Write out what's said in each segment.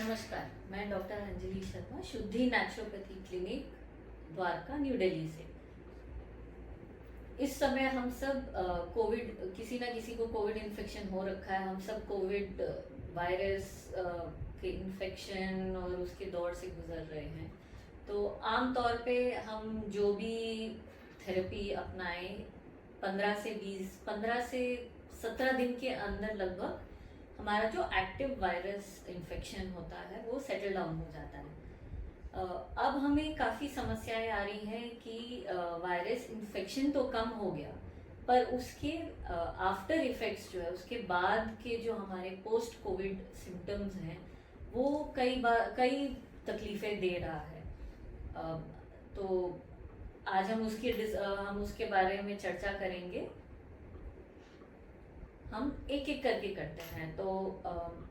नमस्कार, मैं डॉक्टर अंजलि शर्मा, शुद्धि naturopathy clinic, Dwarka, new Delhi से। इस समय हम सब कोविड, किसी ना किसी को कोविड इन्फेक्शन हो रखा है। हम सब कोविड वायरस के इन्फेक्शन और उसके दौर से गुजर रहे हैं। तो आम तौर पे हम जो भी थेरेपी अपनाएं, 15 से 17 दिन के अंदर लगभग हमारा जो एक्टिव वायरस इन्फेक्शन होता है वो सेटल डाउन हो जाता है। अब हमें काफ़ी समस्याएं आ रही हैं कि वायरस इन्फेक्शन तो कम हो गया, पर उसके आफ्टर इफेक्ट्स जो है, उसके बाद के जो हमारे पोस्ट कोविड सिम्टम्स हैं वो कई तकलीफ़ें दे रहा है। तो आज हम उसके बारे में चर्चा करेंगे। हम एक एक करके करते हैं। तो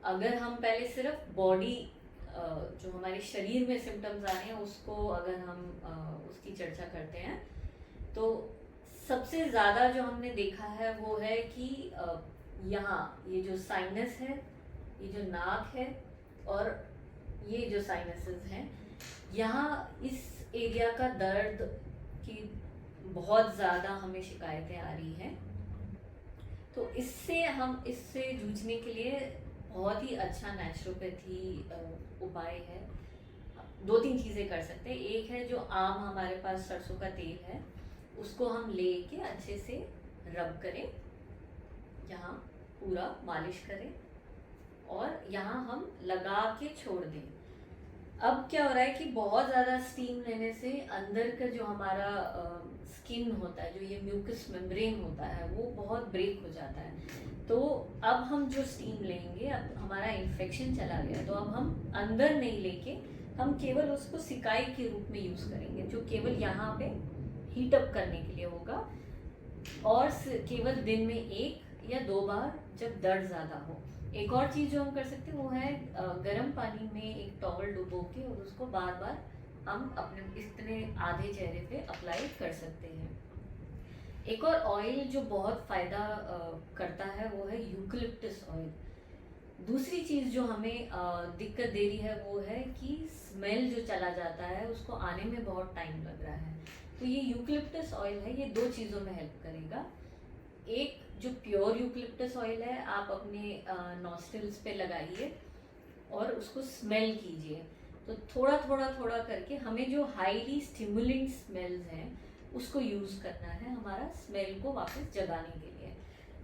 अगर हम पहले सिर्फ बॉडी, जो हमारे शरीर में सिम्टम्स आ रहे हैं उसको अगर हम उसकी चर्चा करते हैं, तो सबसे ज़्यादा जो हमने देखा है वो है कि यहाँ ये जो साइनस है, ये जो नाक है और ये जो साइनसेस हैं, यहाँ इस एरिया का दर्द की बहुत ज़्यादा हमें शिकायतें आ रही हैं। तो इससे जूझने के लिए बहुत ही अच्छा नेचुरोपैथी उपाय है। 2-3 चीज़ें कर सकते हैं। एक है, जो आम हमारे पास सरसों का तेल है उसको हम लेके अच्छे से रब करें, यहाँ पूरा मालिश करें और यहाँ हम लगा के छोड़ दें। अब क्या हो रहा है कि बहुत ज़्यादा स्टीम लेने से अंदर का जो हमारा स्किन होता है, जो ये म्यूकस मेम्ब्रेन होता है, वो बहुत ब्रेक हो जाता है। तो अब हम जो स्टीम लेंगे, अब हमारा इन्फेक्शन चला गया, तो अब हम अंदर नहीं लेके हम केवल उसको सिकाई के रूप में यूज़ करेंगे, जो केवल यहाँ पे हीट अप करने के लिए होगा और केवल दिन में 1 या 2 बार जब दर्द ज़्यादा हो। एक और चीज़ जो हम कर सकते हैं वो है गर्म पानी में एक टॉवल डुबो के और उसको बार बार हम अपने इतने आधे चेहरे पे अप्लाई कर सकते हैं। एक और ऑयल जो बहुत फ़ायदा करता है वो है यूकलिप्टस ऑयल। दूसरी चीज़ जो हमें दिक्कत दे रही है वो है कि स्मेल जो चला जाता है उसको आने में बहुत टाइम लग रहा है। तो ये यूकलिप्टस ऑयल है, ये 2 चीज़ों में हेल्प करेगा। एक जो प्योर यूकलिप्टस ऑयल है, आप अपने नॉस्ट्रिल्स पे लगाइए और उसको स्मेल कीजिए। तो थोड़ा करके हमें जो हाईली स्टिमुलेंट स्मेल्स हैं उसको यूज़ करना है, हमारा स्मेल को वापस जगाने के लिए।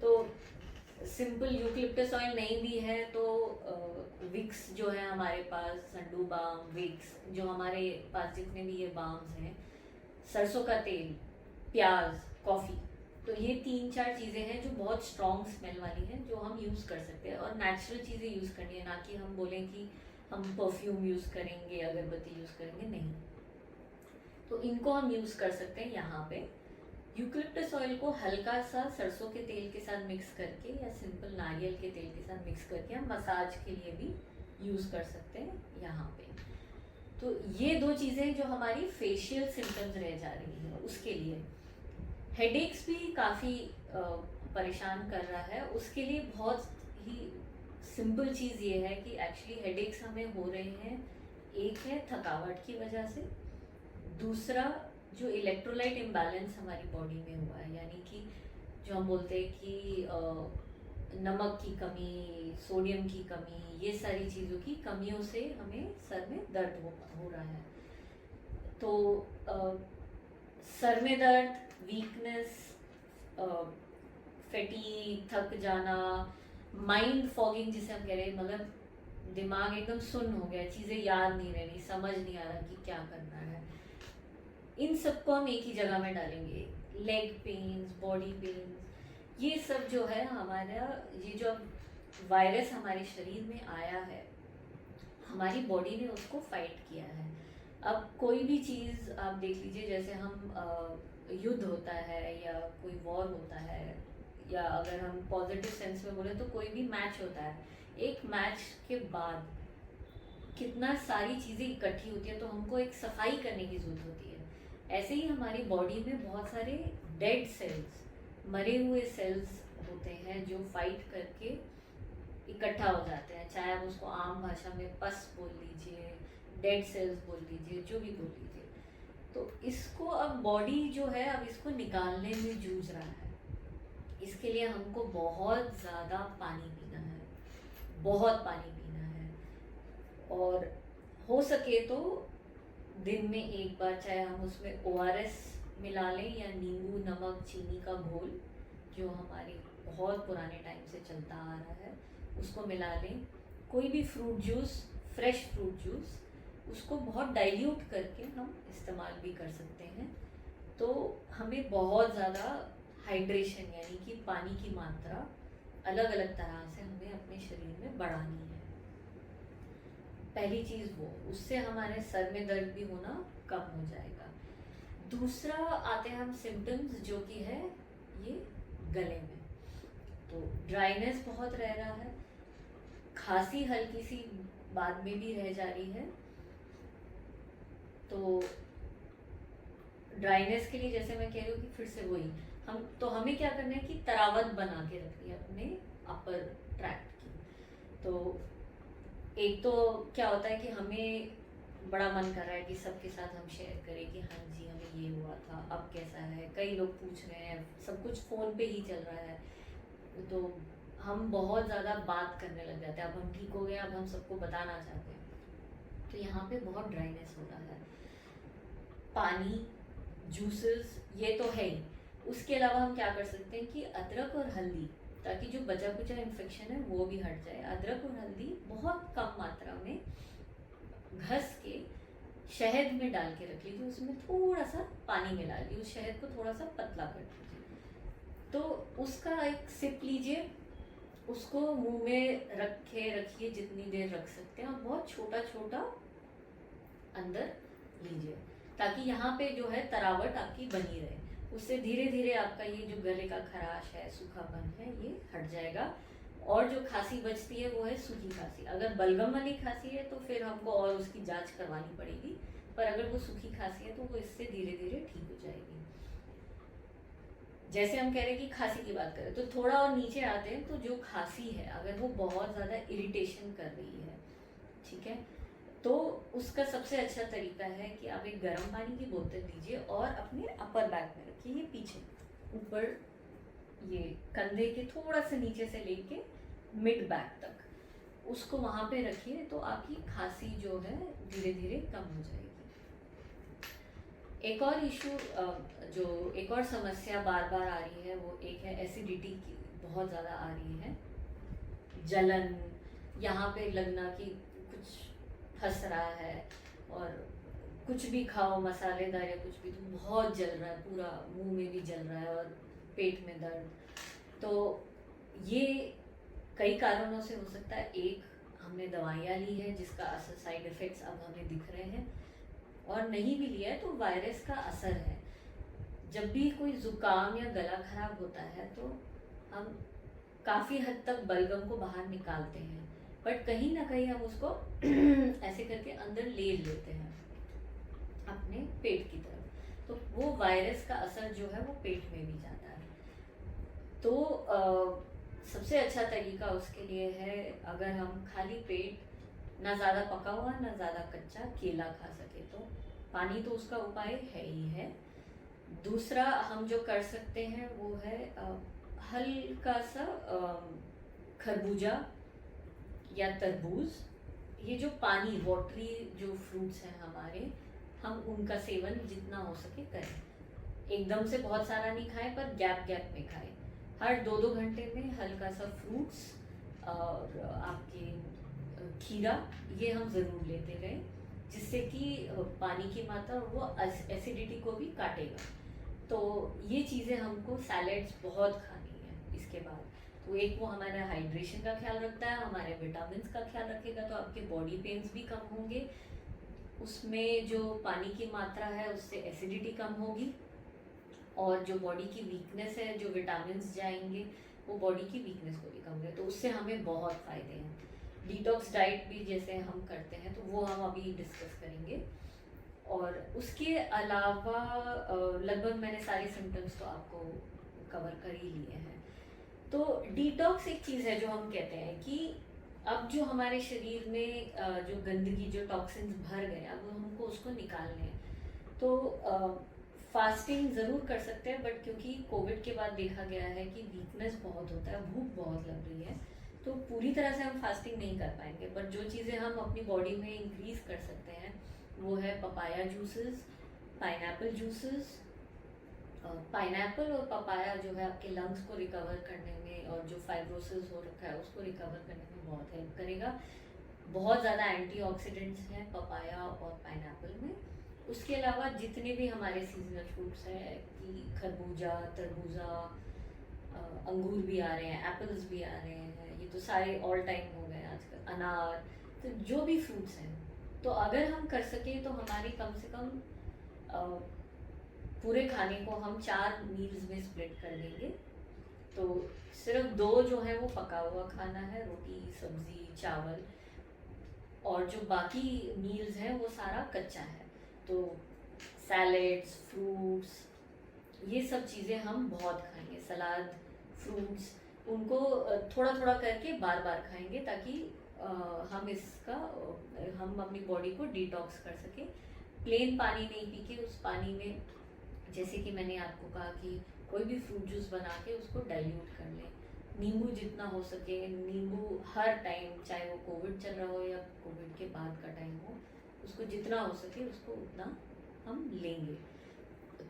तो सिंपल यूकलिप्टस ऑयल नहीं भी है तो विक्स जो है हमारे पास, संडू बाम, विक्स, जो हमारे पास जितने भी ये बाम्स हैं, सरसों का तेल, प्याज, कॉफ़ी, तो ये 3-4 चीज़ें हैं जो बहुत स्ट्रॉन्ग स्मेल वाली हैं, जो हम यूज़ कर सकते हैं। और नेचुरल चीज़ें यूज़ करनी है, ना कि हम बोलें कि हम परफ्यूम यूज़ करेंगे, अगरबत्ती यूज़ करेंगे, नहीं। तो इनको हम यूज़ कर सकते हैं। यहाँ पे यूकलिप्टस ऑयल को हल्का सा सरसों के तेल के साथ मिक्स करके या सिंपल नारियल के तेल के साथ मिक्स करके हम मसाज के लिए भी यूज़ कर सकते हैं यहाँ पे। तो ये 2 चीज़ें जो हमारी फेशियल सिम्टम्स रह जा रही हैं उसके लिए। हेडेक्स भी काफ़ी परेशान कर रहा है, उसके लिए बहुत ही सिंपल चीज़ ये है कि एक्चुअली हेडेक्स हमें हो रहे हैं, एक है थकावट की वजह से, दूसरा जो इलेक्ट्रोलाइट इम्बैलेंस हमारी बॉडी में हुआ है, यानी कि जो हम बोलते हैं कि नमक की कमी, सोडियम की कमी, ये सारी चीज़ों की कमियों से हमें सर में दर्द हो रहा है। तो सर में दर्द, वीकनेस, फैटीग, थक जाना, माइंड फॉगिंग जिसे हम कह रहे हैं, मतलब दिमाग एकदम सुन्न हो गया, चीज़ें याद नहीं रह रही, समझ नहीं आ रहा कि क्या करना है, इन सबको हम एक ही जगह में डालेंगे। लेग पेन्स, बॉडी पेन्स, ये सब जो है हमारा, ये जो वायरस हमारे शरीर में आया है, हमारी बॉडी ने उसको फाइट किया है। अब कोई भी चीज़ आप देख लीजिए, जैसे हम युद्ध होता है या कोई वॉर होता है, या अगर हम पॉजिटिव सेंस में बोले तो कोई भी मैच होता है, एक मैच के बाद कितना सारी चीज़ें इकट्ठी होती है, तो हमको एक सफाई करने की ज़रूरत होती है। ऐसे ही हमारी बॉडी में बहुत सारे डेड सेल्स, मरे हुए सेल्स होते हैं जो फाइट करके इकट्ठा हो जाते हैं, चाहे आप उसको आम भाषा में पस बोल लीजिए, डेड सेल्स बोल लीजिए, जो भी बोल लीजिए। तो इसको अब बॉडी जो है अब इसको निकालने में जूझ रहा है। इसके लिए हमको बहुत ज़्यादा पानी पीना है, बहुत पानी पीना है। और हो सके तो दिन में एक बार, चाहे हम उसमें ORS मिला लें या नींबू नमक चीनी का घोल जो हमारे बहुत पुराने टाइम से चलता आ रहा है उसको मिला लें। कोई भी fruit juice, fresh fruit juice, उसको बहुत डाइल्यूट करके हम इस्तेमाल भी कर सकते हैं। तो हमें बहुत ज़्यादा हाइड्रेशन यानी कि पानी की मात्रा अलग अलग तरह से हमें अपने शरीर में बढ़ानी है। पहली चीज़ वो, उससे हमारे सर में दर्द भी होना कम हो जाएगा। दूसरा आते हैं हम सिम्टम्स जो कि है ये गले में। तो ड्राइनेस बहुत रह रहा है, खांसी हल्की सी बाद में भी रह जा रही है। तो ड्राइनेस के लिए जैसे मैं कह रही हूँ कि फिर से वही हमें क्या करना है कि तरावत बना के रखनी है अपने अपर ट्रैक्ट की। तो एक तो क्या होता है कि हमें बड़ा मन कर रहा है कि सबके साथ हम शेयर करें कि हाँ जी हमें ये हुआ था, अब कैसा है। कई लोग पूछ रहे हैं, सब कुछ फ़ोन पे ही चल रहा है, तो हम बहुत ज़्यादा बात करने लग जाते हैं। अब हम ठीक हो गए, अब हम सबको बताना चाहते हैं। तो यहाँ पे बहुत ड्राइनेस हो रहा है। पानी, जूसेस ये तो है ही। उसके अलावा हम क्या कर सकते हैं कि अदरक और हल्दी, ताकि जो बचा कुचा इन्फेक्शन है वो भी हट जाए। अदरक और हल्दी बहुत कम मात्रा में घस के शहद में डाल के रख लीजिए, उसमें थोड़ा सा पानी मिला लीजिए, उस शहद को थोड़ा सा पतला कर दीजिए। तो उसका एक सिप लीजिए, उसको मुंह में रखिए जितनी देर रख सकते हैं, और बहुत छोटा छोटा अंदर लीजिए, ताकि यहाँ पे जो है तरावट आपकी बनी रहे। उससे धीरे धीरे आपका ये जो गले का खराश है, सूखापन है, ये हट जाएगा। और जो खांसी बचती है वो है सूखी खांसी। अगर बलगम वाली खांसी है तो फिर हमको और उसकी जांच करवानी पड़ेगी, पर अगर वो सूखी खांसी है तो वो इससे धीरे धीरे ठीक हो जाएगी। जैसे हम कह रहे हैं कि खांसी की बात करें तो थोड़ा और नीचे आते हैं, तो जो खांसी है अगर वो बहुत ज़्यादा इरिटेशन कर रही है, ठीक है, तो उसका सबसे अच्छा तरीका है कि आप एक गर्म पानी की बोतल लीजिए और अपने अपर बैक में रखिए, ये पीछे ऊपर, ये कंधे के थोड़ा सा नीचे से लेके मिड बैक तक, उसको वहाँ पे रखिए, तो आपकी खांसी जो है धीरे धीरे कम हो जाएगी। एक और इशू, जो एक और समस्या बार बार आ रही है वो एक है एसिडिटी की, बहुत ज़्यादा आ रही है। जलन, यहाँ पे लगना कि कुछ फंस रहा है, और कुछ भी खाओ मसालेदार या कुछ भी तो बहुत जल रहा है, पूरा मुंह में भी जल रहा है और पेट में दर्द। तो ये कई कारणों से हो सकता है। एक, हमने दवाइयाँ ली है जिसका असर, साइड इफ़ेक्ट्स अब हमें दिख रहे हैं, और नहीं भी लिया है तो वायरस का असर है। जब भी कोई ज़ुकाम या गला खराब होता है तो हम काफ़ी हद तक बलगम को बाहर निकालते हैं, बट कहीं ना कहीं हम उसको ऐसे करके अंदर ले लेते हैं अपने पेट की तरफ, तो वो वायरस का असर जो है वो पेट में भी जाता है। तो सबसे अच्छा तरीका उसके लिए है, अगर हम खाली पेट, ना ज़्यादा पका हुआ ना ज़्यादा कच्चा केला खा सके तो पानी तो उसका उपाय है ही है। दूसरा हम जो कर सकते हैं वो है हल्का सा खरबूजा या तरबूज, ये जो पानी वाटरी जो फ्रूट्स हैं हमारे, हम उनका सेवन जितना हो सके करें। एकदम से बहुत सारा नहीं खाएं, पर गैप गैप में खाएं। हर 2-2 घंटे में हल्का सा फ्रूट्स और आपके खीरा, ये हम ज़रूर लेते रहें, जिससे कि पानी की मात्रा और वो एसिडिटी को भी काटेगा। तो ये चीज़ें हमको सैलेड्स बहुत खानी है इसके बाद। तो एक वो हमारा हाइड्रेशन का ख्याल रखता है, हमारे विटामिन्स का ख्याल रखेगा, तो आपके बॉडी पेन्स भी कम होंगे। उसमें जो पानी की मात्रा है उससे एसिडिटी कम होगी, और जो बॉडी की वीकनेस है, जो विटामिन्स जाएंगे वो बॉडी की वीकनेस को भी कम होंगे, तो उससे हमें बहुत फ़ायदे हैं। डिटॉक्स डाइट भी जैसे हम करते हैं तो वो हम अभी डिस्कस करेंगे। और उसके अलावा लगभग मैंने सारे सिम्टम्स तो आपको कवर कर ही लिए हैं। तो डिटॉक्स एक चीज़ है जो हम कहते हैं कि अब जो हमारे शरीर में जो गंदगी, जो टॉक्सिन्स भर गए, अब हमको उसको निकालने हैं। तो फास्टिंग ज़रूर कर सकते हैं, बट क्योंकि कोविड के बाद देखा गया है कि वीकनेस बहुत होता है, भूख बहुत लग रही है, तो पूरी तरह से हम फास्टिंग नहीं कर पाएंगे। पर जो चीज़ें हम अपनी बॉडी में इंक्रीज़ कर सकते हैं वो है papaya juices, pineapple juices. Pineapple और पपाया जो है आपके लंग्स को रिकवर करने में, और जो फाइब्रोसिस हो रखा है उसको रिकवर करने में बहुत हेल्प करेगा। बहुत ज़्यादा एंटीऑक्सीडेंट्स हैं पपाया और पाइनएप्पल में। उसके अलावा जितने भी हमारे सीजनल फ्रूट्स हैं कि खरबूजा, तरबूजा, अंगूर भी आ रहे हैं, एप्पल्स भी आ रहे हैं, ये तो सारे ऑल टाइम हो गए आजकल, अनार, तो जो भी फ्रूट्स हैं, तो अगर हम कर सकें तो हमारी कम से कम पूरे खाने को हम 4 मील्स में स्प्लिट कर देंगे। तो सिर्फ 2 जो है वो पका हुआ खाना है, रोटी, सब्जी, चावल, और जो बाकी मील्स हैं वो सारा कच्चा है। तो सैलेड्स, फ्रूट्स, ये सब चीज़ें हम बहुत खाएंगे, सलाद, फ्रूट्स, उनको थोड़ा थोड़ा करके बार बार खाएंगे, ताकि हम हम अपनी बॉडी को डिटॉक्स कर सकें। प्लेन पानी नहीं पी के उस पानी में, जैसे कि मैंने आपको कहा कि कोई भी फ्रूट जूस बना के उसको डाइल्यूट कर लें। नींबू जितना हो सके, नींबू हर टाइम, चाहे वो कोविड चल रहा हो या कोविड के बाद का टाइम हो, उसको जितना हो सके उसको उतना हम लेंगे।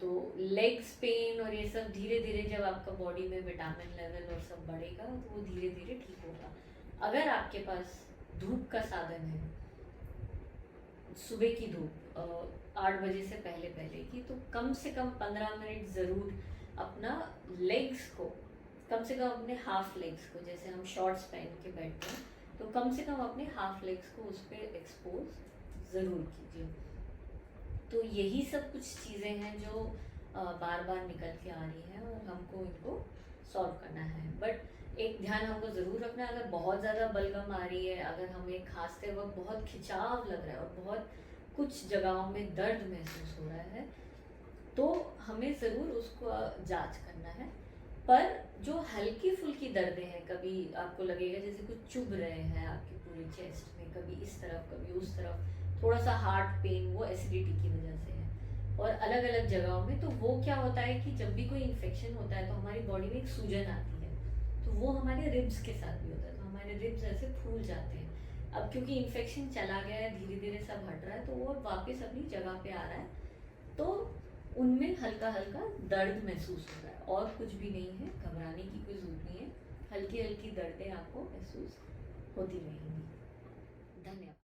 तो लेग्स पेन और ये सब धीरे धीरे जब आपका बॉडी में विटामिन लेवल और सब बढ़ेगा तो वो धीरे धीरे ठीक होगा। अगर आपके पास धूप का साधन है, सुबह की धूप 8 बजे से पहले पहले की, तो कम से कम 15 मिनट ज़रूर अपना लेग्स को, कम से कम अपने हाफ लेग्स को, जैसे हम शॉर्ट्स पहन के बैठते हैं, तो कम से कम अपने हाफ लेग्स को उस पर एक्सपोज ज़रूर कीजिए। तो यही सब कुछ चीज़ें हैं जो बार बार निकल के आ रही हैं और हमको इनको सॉल्व करना है। बट एक ध्यान हमको ज़रूर रखना है, अगर बहुत ज़्यादा बलगम आ रही है, अगर हमें खांसते वक्त बहुत खिंचाव लग रहा है और बहुत कुछ जगहों में दर्द महसूस हो रहा है, तो हमें ज़रूर उसको जांच करना है। पर जो हल्की फुल्की दर्दें हैं, कभी आपको लगेगा जैसे कुछ चुभ रहे हैं आपके पूरे चेस्ट में, कभी इस तरफ कभी उस तरफ, थोड़ा सा हार्ट पेन, वो एसिडिटी की वजह से है, और अलग अलग जगहों में। तो वो क्या होता है कि जब भी कोई इन्फेक्शन होता है तो हमारी बॉडी में एक सूजन आती है, तो वो हमारे रिब्स के साथ भी होता है, तो हमारे रिब्स ऐसे फूल जाते हैं। अब क्योंकि इन्फेक्शन चला गया है, धीरे धीरे सब हट रहा है, तो वो वापस अपनी जगह पे आ रहा है, तो उनमें हल्का हल्का दर्द महसूस हो रहा है, और कुछ भी नहीं है, घबराने की कोई जरूरत नहीं है, हल्की हल्की दर्दें आपको महसूस होती रहेंगी। धन्यवाद।